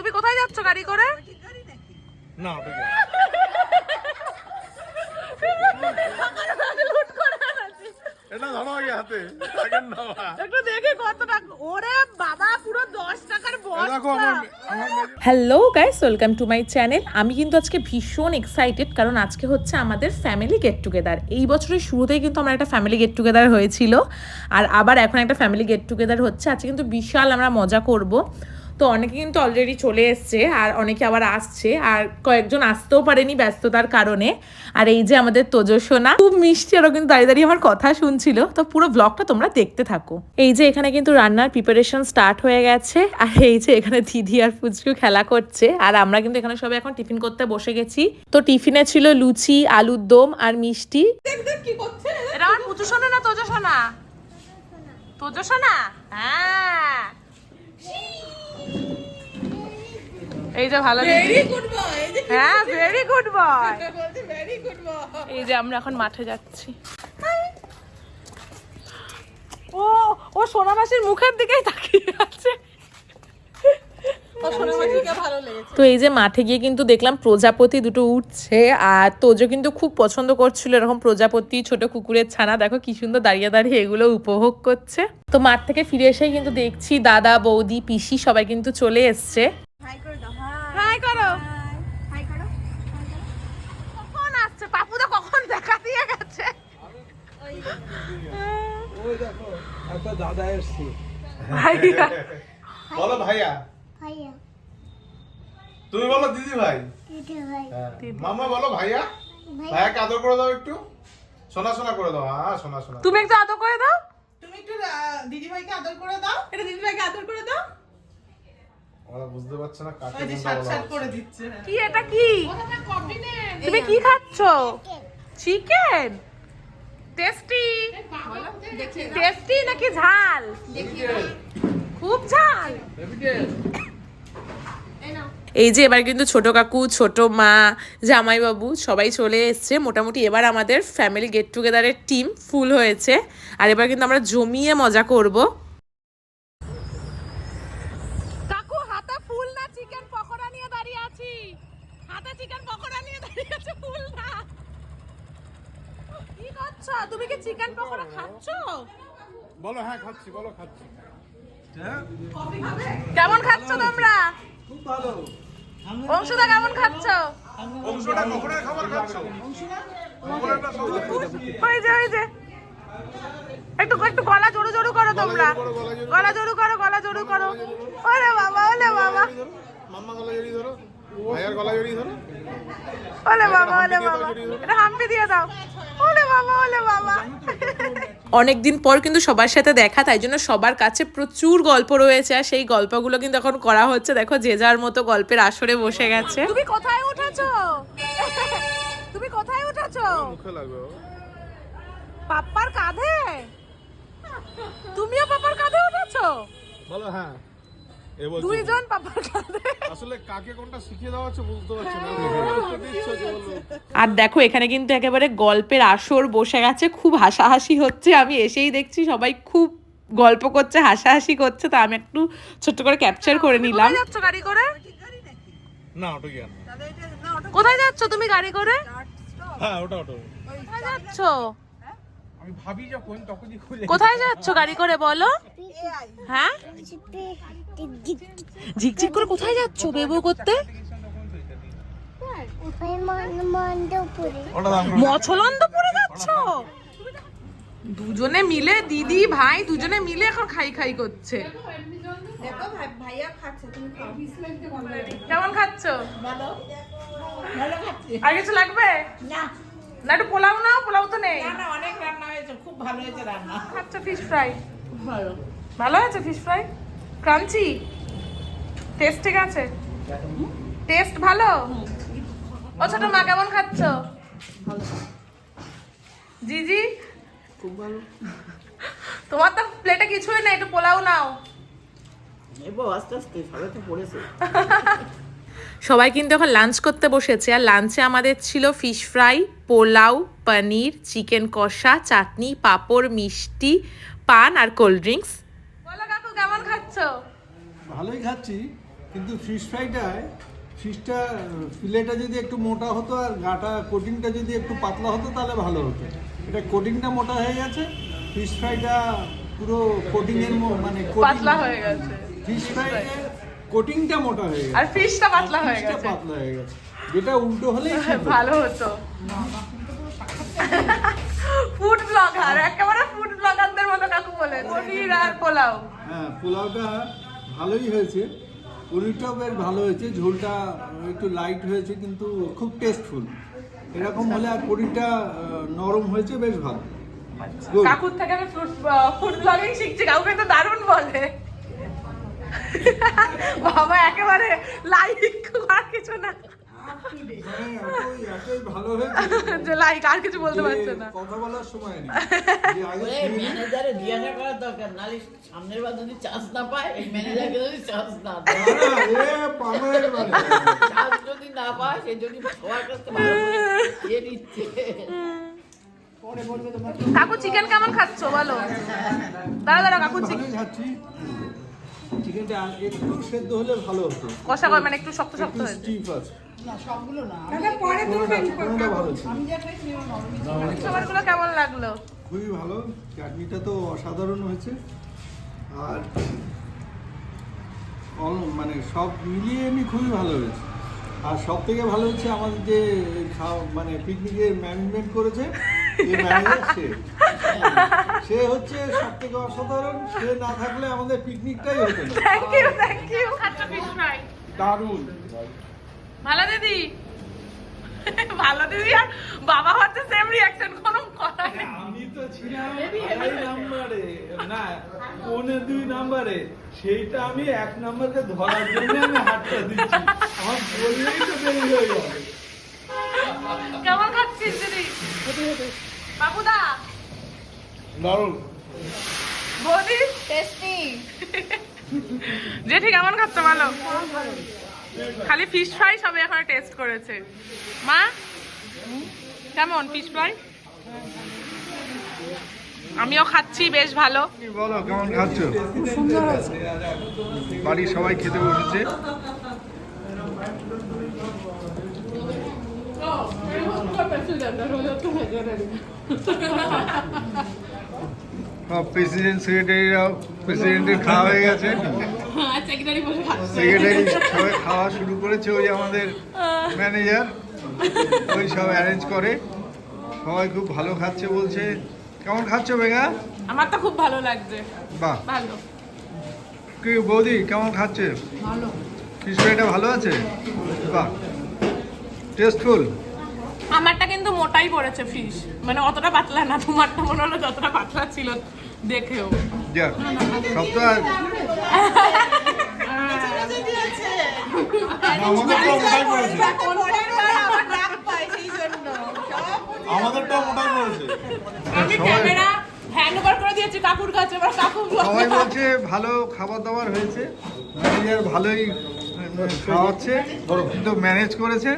তুমি কোথায় যাচ্ছ গাড়ি করে? না ওটা কি? এটা ধরো আগে হাতে সেকেন্ড নাও একটু দেখে কত টাকা। ওরে বাবা, পুরো 10 টাকার দেখো বস্তা। আমার hello guys, welcome to my channel. আমি কিন্তু আজকে ভীষণ এক্সাইটেড, কারণ আজকে হচ্ছে আমাদের ফ্যামিলি গেট টুগেদার। এই বছরের শুরুতেই কিন্তু আমার একটা ফ্যামিলি গেট টুগেদার হয়েছিল, আর আবার এখন একটা ফ্যামিলি গেট টুগেদার হচ্ছে। আজকে কিন্তু বিশাল আমরা মজা করব। তো অনেকে কিন্তু অলরেডি চলে এসছে, আর অনেকে আবার আসছে, আর কয়েকজন আসতেও পারেনি ব্যস্ততার কারণে। আর এই যে আমাদের তোজসোনা, খুব মিষ্টি, আরও কিন্তু দাঁড়িয়ে দাঁড়িয়ে আমার কথা শুনছিল। তো পুরো ব্লগটা তোমরা দেখতে থাকো। এই যে এখানে কিন্তু রান্নার প্রিপারেশন স্টার্ট হয়ে গেছে, আর এই যে এখানে দিদি আর পুচকু খেলা করছে, আর আমরা কিন্তু এখানে সবাই এখন টিফিন করতে বসে গেছি। তো টিফিনে ছিল লুচি, আলুর দম আর মিষ্টি। কি করছে এটা? আমার পুচুসোনা না তোজসোনা? তোজসোনা, হ্যাঁ। এই যে ভালো, ভেরি গুড বয়। হ্যাঁ, very good boy, very good boy. এই যে আমরা এখন মাঠে যাচ্ছি। ও ও সোনা মাসির মুখের দিকেই তাকিয়ে আছে। তো এই যে মাঠে গিয়ে কিন্তু দেখলাম প্রজাপতি দুটো উঠছে, আর তোজো কিন্তু খুব পছন্দ করছিল এরকম প্রজাপতি, ছোট কুকুরের ছানা। দেখো কি সুন্দর দাঁড়িয়ে দাঁড়িয়ে এগুলো উপভোগ করছে। তো মাঠ থেকে ফিরে এসেই কিন্তু দেখছি দাদা, বৌদি, পিসি সবাই কিন্তু চলে এসছে। হাই করো, হাই করো। কখন আসছে পাপুদা? কখন দেখা দিয়ে গেছে? ওই দেখো একটা দাদা এসেছে। ভাইয়া বলো ভাইয়া। ভাইয়া, তুমি বলো দিদি ভাই। দিদি ভাই, মামা বলো ভাইয়া। ভাইয়াকে আদর করে দাও একটু, সোনা সোনা করে দাও। হ্যাঁ সোনা সোনা। তুমি একটু আদর করে দাও। তুমি একটু দিদি ভাইকে আদর করে দাও। এটা দিদি ভাইকে আদর করে দাও। ওরা বুঝতে পারছে না কাকে ওই যে কোনটা সাত বলা সাত হচ্ছে। করে দিচ্ছে। কি এটা? কি তুমি কি খাচ্ছো? চিকেন? টেস্টি? টেস্টি নাকি ঝাল? খুব ঝাল। এই যে এবার কিন্তু ছোট কাকু, ছোট মা, জামাইবাবু সবাই চলে এসছে। মোটামুটি এবার আমাদের ফ্যামিলি গেট টুগেদারের টিম ফুল হয়েছে, আর এবার কিন্তু আমরা জমিয়ে মজা করব। কাকু হাতে ফুল না চিকেন পকোড়া নিয়ে দাঁড়িয়ে আছি। হাতে চিকেন পকোড়া নিয়ে দাঁড়িয়ে আছে, ফুল না। কি করছো তুমি? কি চিকেন পকোড়া খাচ্ছো? বলো হ্যাঁ খাচ্ছি, বলো খাচ্ছি। কেমন খাচ্ছো তোমরা? খুব ভালো। অংশুদা কেমন খাচ্ছো? অংশটা কখনোই খাবার খাচ্ছো? ওই যে ওই যে একটু একটু গলা জোরু জোরু করো তোমরা। গলা জোরু করো, গলা জোরু করো। ওরে বাবা, ওলে বাবা, মাম্মা গলা জড়িয়ে ধরো, ভাইয়ার গলা জড়িয়ে ধরো। ওলে বাবা, ওলে বাবা, এটা হাম্পি দিয়ে দাও। ওলে বাবা, ওলে বাবা। অনেকদিন পর কিন্তু সবার সাথে দেখা, তাই জন্য সবার কাছে প্রচুর গল্প রয়েছে, আর সেই গল্পগুলো কিন্তু এখন করা হচ্ছে। দেখো যে যার মতো গল্পের আসরে বসে গেছে। তুমি কোথায় উঠেছো? তুমি কোথায় উঠেছো? মুখে লাগবে। পাপ্পার কাঁধে? তুমিও পাপ্পার কাঁধে উঠেছো? বলো হ্যাঁ। এবার দুইজন পাপ্পার কাঁধে। আসলে কাকে কোনটা শিখিয়ে দেওয়া হচ্ছে বুঝতে পারছি না। আর দেখো এখানে কিন্তু একেবারে গল্পের আসর বসে গেছে, খুব হাসাহাসি হচ্ছে। আমি এসেই দেখছি সবাই খুব গল্প করছে, হাসাহাসি করছে। তো আমি একটু ছোট্ট করে ক্যাপচার করে নিলাম। যাচ্ছ গাড়ি করে? না ওটা কি আর কোথায় যাচ্ছ তুমি গাড়ি করে? হ্যাঁ ওটা ওটা। কোথায় যাচ্ছ? আমি ভাবি যখন তখনই খুলে। কোথায় যাচ্ছ গাড়ি করে বলো? হ্যাঁ, ঝিকঝিক করে কোথায় যাচ্ছ বেবু করতে? মছলন্দপুরে যাচ্ছ? দুজনে মিলে, দিদি ভাই দুজনে মিলে এখন খাই খাই করছে। দেখো ভাইয়া খাচ্ছে, তুমি খাও। কেমন খাচ্ছ? ভালো ভালো খাচ্ছে। আর কিছু লাগবে না না? একটু পোলাও নাও, পোলাও তো নেই। না না, অনেক রান্না হয়েছে, খুব ভালো হয়েছে রান্না। আচ্ছা, ফিশ ফ্রাই খুব ভালো। ভালো আছে? ফিশ ফ্রাই ক্রাঞ্চি, টেস্ট ঠিক আছে? টেস্ট ভালো? ও ছোট মা কেমন খাচ্ছ? জিজি খুব ভালো। তোমার তো প্লেটে কিছুই নেই, একটু পোলাও নাও। এবার আস্তে আস্তে সবাই তো পড়েছে। সবাই কিন্তু এখন লাঞ্চ করতে বসেছে, আর লাঞ্চে আমাদের ছিল ফিশ ফ্রাই, পোলাও, পনির, চিকেন কষা, চাটনি, পাঁপড়, মিষ্টি, পান আর কোল্ড ড্রিঙ্কস। বলো কাকু কেমন খাচ্ছ? ভালোই খাচ্ছি। কিন্তু ফিশটা ফিলেটা যদি একটু মোটা হতো আর গাটা কোটিংটা যদি একটু পাতলা হতো তাহলে ভালো হতো। এটা কোটিংটা মোটা হয়ে গেছে, ফিশ ফ্রাইটা পুরো কোটিংয়ের মানে পাতলা হয়ে গেছে ফিশ ফ্রাইয়ের কোটিংটা মোটা হয়ে গেছে আর ফিশটা পাতলা হয়ে ফিশটা গেছে। পাতলা হয়ে গেছে, যেটা উল্টো হলেই ভালো হতো। ফুড ব্লগার, একেবারে ফুড ব্লগারদের মতো কাকু বলে পনির আর পোলাও। হ্যাঁ, পোলাওটা ভালোই হয়েছে, পনিরটাও বেশ ভালো হয়েছে, ঝোলটা একটু লাইট হয়েছে কিন্তু খুব টেস্টফুল। এরকম হলে আর পনিরটা নরম হয়েছে, বেশ ভালো। Good. কাকুর থেকে আমি ফুড ব্লগিং শিখছি, কাকু কিন্তু দারুণ বলে। বাবা একেবারে লাইক আর কিছু না, হ্যাঁ, এতই ভালো হয়েছে যে লাইক আর কিছু বলতে যে পারছে না। কথা বলার সময় নেই। যে আগে ওরে খেয়ে নিই। ম্যানেজারে জিজ্ঞাসা করার দরকার, নাহলে সামনের বার যদি চান্স না পায়, এই ম্যানেজারকে যদি চান্স না দেয়, না, এ পাবে একেবারে। চান্স যদি না পায়, সে যদি সবার কাছ থেকে ভালো করে দিয়ে দিচ্ছে। কাকু চিকেন কেমন খাচ্ছো বলো? দাঁড়া দাঁড়া কাকু ভালোই খাচ্ছি। চিকেনটা একটু সেদ্ধ হলে ভালো হতো, কষা করে মানে একটু শক্ত শক্ত একটু হয়েছে। স্টিফ আছে। না সবগুলো না কোনোটা ভালো ছিল। আমি যা খাইছি নরম। খাবারগুলো কেমন লাগলো? খুবই ভালো, চাটনিটা তো অসাধারণ হয়েছে। আর মানে সব মিলিয়ে এমনি খুবই ভালো হয়েছে। আর সব থেকে ভালো হচ্ছে আমাদের যে মানে পিকনিকের ম্যানেজমেন্ট করেছে, এই ম্যানেজার সে হচ্ছে সব থেকে অসাধারণ। সে না থাকলে আমাদের পিকনিকটাই হতো না। Thank you thank you. খাচ্ছো ফিশ ফ্রাই? দারুণ। ভালো দিদি? ভালো দিদি আর বাবা হচ্ছে সেম রিঅ্যাকশন, কোনো কথা নেই। আমি তো ছিলাম 2 নম্বরে, না 2.5 নম্বরে, সেইটা আমি 1 নম্বরকে ধরার জন্য আমি হাতটা দিচ্ছি। আমার বললেই তো দেরি হয়ে যাবে। কেমন খাচ্ছিস দিদি? বাবুদা, দারুণ। বৌদি, টেস্টি। জেঠি কেমন খাচ্ছো বলো? খালি ফিশ ফ্রাই সবাই এখন টেস্ট করেছে। মা কেমন ফিশ ফ্রাই? আমিও খাচ্ছি, বেশ ভালো। বলো কেমন খাচ্ছ? বাড়ির সবাই খেতে বসেছে। প্রেসিডেন্ট সেক্রেটারিরাও, প্রেসিডেন্টের খাওয়া হয়ে গেছে, সেক্রেটারি সবাই খাওয়া শুরু করেছে। ওই আমাদের ম্যানেজার ওই সব অ্যারেঞ্জ করে, সবাই খুব ভালো খাচ্ছে বলছে। কেমন খাচ্ছ বেগা? আমার তো খুব ভালো লাগছে। বাহ, ভালো। কি বৌদি কেমন খাচ্ছে? ভালো। ফিশ ফ্রাইটা ভালো আছে? বাহ, টেস্টফুল। আমারটা কিন্তু মোটাই পড়েছে ফিশ, মানে অতটা পাতলা না। তোমারটা মনে হলো যতটা পাতলা ছিল দেখেও। যাক, সব তো আর যদি আছে আমাদেরটাও মোটাই পড়েছে, আমার ডাক পাই সেই জন্য আমাদেরটাও মোটাই পড়েছে। আমি ক্যামেরা হ্যান্ড ওভার করে দিয়েছি কাকুর কাছে, এবার কাকু সবাই বলছে ভালো খাবার দাবার হয়েছে, ম্যানেজার ভালোই খাওয়াচ্ছে, কিন্তু ম্যানেজ করেছে।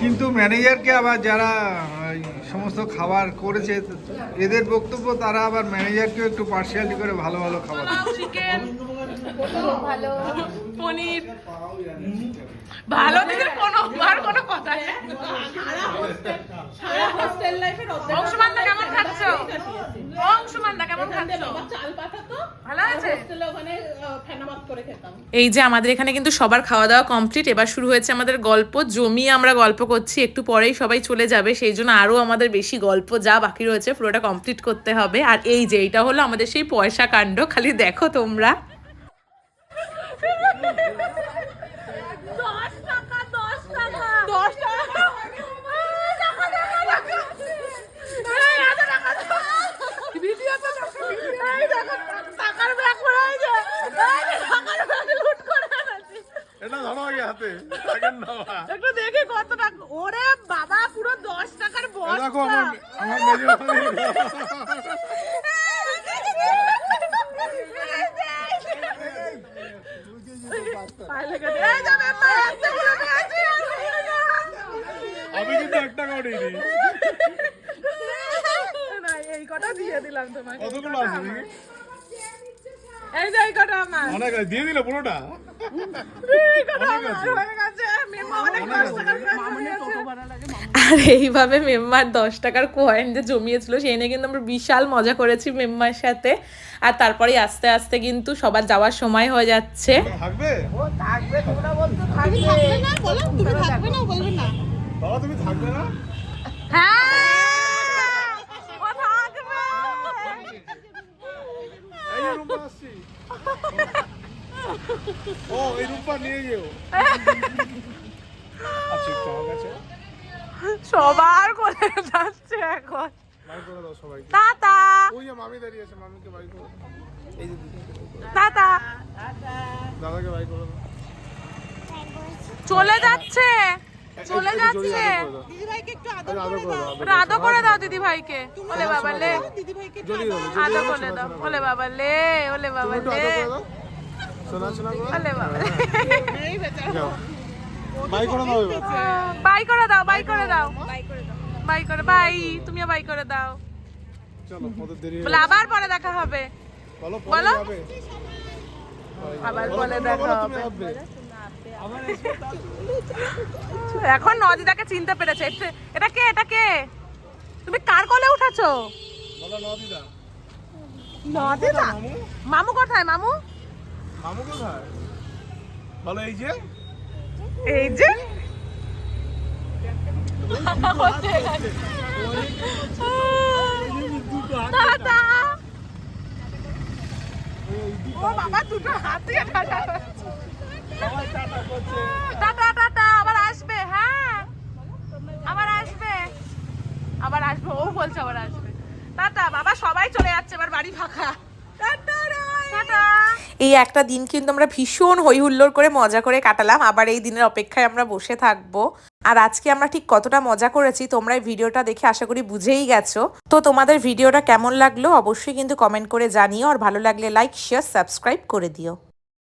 কিন্তু ম্যানেজারকে আবার যারা এই সমস্ত খাবার করেছে, এদের বক্তব্য তারা আবার ম্যানেজারকেও একটু পার্সিয়ালি করে ভালো ভালো খাবার দিচ্ছে। চিকেন, ভালো। পনির ভালো দিদির কোনো কথা নেই। সারা হোস্টেল লাইফের অংশুমানদা কেমন খাচ্ছ? অংশুমানদা কেমন খাচ্ছ? চাল পাঠাতো ভালো আছে? হোস্টেলে ওখানে ফেনামাত করে খেতাম। এই যে আমাদের এখানে কিন্তু সবার খাওয়া দাওয়া কমপ্লিট। এবার শুরু হয়েছে আমাদের গল্প। জমিয়ে আমরা গল্প করছি, একটু পরেই সবাই চলে যাবে, সেই জন্য আরও আমাদের বেশি গল্প যা বাকি রয়েছে পুরোটা কমপ্লিট করতে হবে। আর এই যে এইটা হলো আমাদের সেই পয়সা কাণ্ড, খালি দেখো তোমরা। 10 টাকা 10 টাকা 10 টাকা টাকার ব্যাগ পড়ে আছে, টাকার ব্যাগ লুট করে আনছি। এটা ধরো আগে হাতে, টাকার নেওয়া। একটু দেখি কত টাকা। ওরে বাবা, পুরো 10 টাকার বস্তা। দেখো আমার মেজো আমি কিন্তু 1 টাকাও দিইনি। এই কটা দিয়ে দিলাম তোমাকে। কতগুলো আছে দেখি? এই যে এই কটা আমার অনেক আছে, দিয়ে দিল পুরোটা। এই কটা আমার হয়ে গেছে মেম্মা অনেক 10 টাকার coin হয়ে গেছে। আর এইভাবে মেম্মার 10 টাকার কয়েন যে জমিয়েছিল সেই নিয়ে কিন্তু আমরা বিশাল মজা করেছি মেম্মার সাথে। আর তারপরে আস্তে আস্তে কিন্তু সবার যাওয়ার সময় হয়ে যাচ্ছে। থাকবে তুমি থাকবে না বলো, তুমি থাকবে না বলবে না। বাবা, তুমি থাকবে না? ও থাকবে। এই যে রূপা আসছি। ও, এই রূপা নিয়ে যেও। আচ্ছা, একটু আমার কাছে। সবার কোলে যাচ্ছে এখন। বাই করে দাও সবাইকে। টাটা ওই যে মামি দাঁড়িয়ে আছে, মামিকে বাই করে দাও। এই যে দিদিকে বাই করে দাও। টাটা। দাদাকে বাই করে দাও। চলে যাচ্ছে চলে একটু জড়িয়ে যাচ্ছে। আদর করে দাও। দিদিভাইকে একটু আদর আদর করে করে দাও। দাও। ওরা আদর করে দাও দিদি ভাইকে। ওলে বাবা লে, দিদিভাইকে একটু জড়িয়ে দাও, আদর জড়িয়ে আদর দাও, করে শোনা, দাও। শোনা ওলে করে দাও। বাবা লে, ওলে বাবা তুমি একটু লে, আদর করে দাও। শোনা, শোনা করে দাও। ওলে বাবা লে। এই বেচারা। যাও। বাই করে দাও এবার। বাই করে দাও, বাই করে দাও, বাই করে বাই। তুমিও বাই করে দাও। চলো, ওদের দেরি হয়ে বলে আবার পরে দেখা হবে। গেছে। বলো, পরে বলো। যাবে। আবার বলো, বলে তোমরা দেখা বলো, তুমি হবে। আসবে। এখন নদিদাকে চিনতে পেরেছে। এটা কে? এটা কে? তুমি কার কোলে উঠেছো? বলো, নদিদা। নদিদা। মামু? মামু কোথায়? মামু মামু কোথায়? বলো, এই যে। এই যে টাটা। ও বাবা, দুটো হাত দিয়ে টাটা টাটা টাটা। আবার আসবে। হ্যাঁ, আবার আসবে, আবার আসবে। ও বলছে আবার আসবে। টাটা বাবা, সবাই চলে যাচ্ছে, এবার বাড়ি ফাঁকা। Tata tata. এই একটা দিন কিন্তু আমরা ভীষণ হই হুল্লোড় করে মজা করে কাটালাম। আবার এই দিনের অপেক্ষায় আমরা বসে থাকবো। আর আজকে আমরা ঠিক কতটা মজা করেছি তোমরা এই ভিডিওটা দেখে আশা করি বুঝেই গেছো। তো তোমাদের ভিডিওটা কেমন লাগলো অবশ্যই কিন্তু কমেন্ট করে জানিও। আর ভালো লাগলে লাইক, শেয়ার, সাবস্ক্রাইব করে দিও।